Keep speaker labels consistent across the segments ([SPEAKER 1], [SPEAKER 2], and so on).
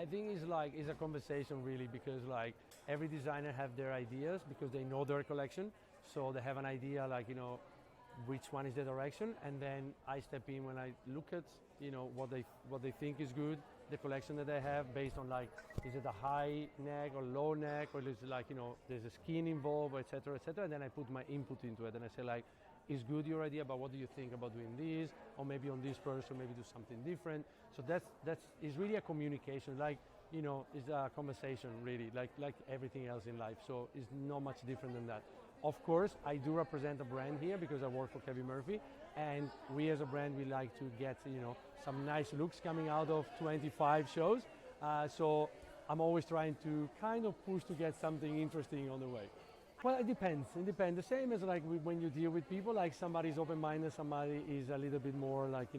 [SPEAKER 1] I think it's a conversation really, because like every designer have their ideas because they know their collection, so they have an idea like which one is the direction, and then I step in when I look at what they think is good, the collection that they have based on like is it a high neck or low neck, or is it like there's a skin involved, etc., etc., and then I put my input into it and I say like, is good your idea, but what do you think about doing this, or maybe on this person maybe do something different. So that's is really a communication, like it's a conversation really, like everything else in life. So it's not much different than that. Of course, I do represent a brand here because I work for Kevin Murphy, and we as a brand, we like to get some nice looks coming out of 25 shows. So I'm always trying to kind of push to get something interesting on the way. Well, it depends. It depends. The same as like when you deal with people, like somebody's open-minded, somebody is a little bit more like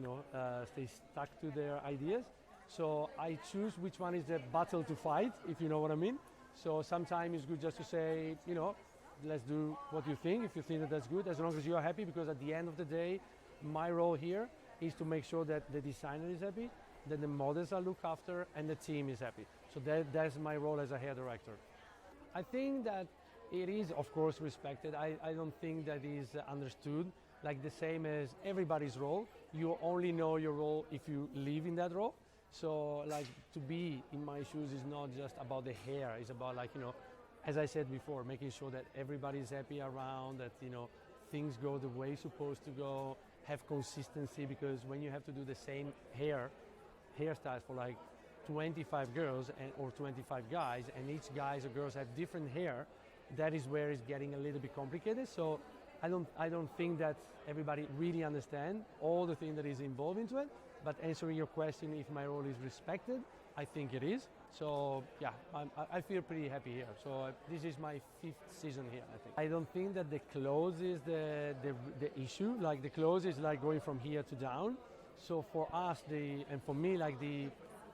[SPEAKER 1] stay stuck to their ideas. So I choose which one is the battle to fight, if you know what I mean. So sometimes it's good just to say, let's do what you think, if you think that that's good, as long as you are happy, because at the end of the day, my role here is to make sure that the designer is happy, that the models are looked after, and the team is happy. So that's my role as a hair director. I think that it is, of course, respected. I don't think that is understood, like the same as everybody's role. You only know your role if you live in that role. So like to be in my shoes is not just about the hair, it's about like, as I said before, making sure that everybody's happy around, that things go the way it's supposed to go, have consistency, because when you have to do the same hairstyles for like 25 girls or 25 guys, and each guys or girls have different hair, that is where it's getting a little bit complicated. So I don't think that everybody really understand all the thing that is involved into it. But answering your question, if my role is respected, I think it is. So yeah, I feel pretty happy here. So this is my 5th season here, I think. I don't think that the clothes is the issue. Like the clothes is like going from here to down. So for us, and for me, like the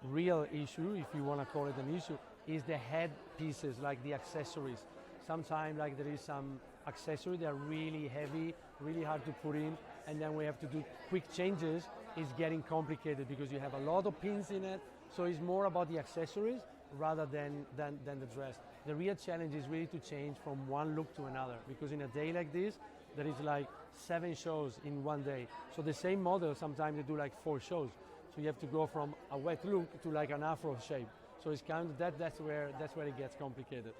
[SPEAKER 1] real issue, if you want to call it an issue, is the head pieces, like the accessories. Sometimes like there is some accessory that are really heavy, really hard to put in, and then we have to do quick changes. It's getting complicated because you have a lot of pins in it. So it's more about the accessories rather than the dress. The real challenge is really to change from one look to another, because in a day like this, there is like 7 shows in one day. So the same model, sometimes they do like 4 shows. So you have to go from a wet look to like an afro shape. So it's kind of that's where it gets complicated.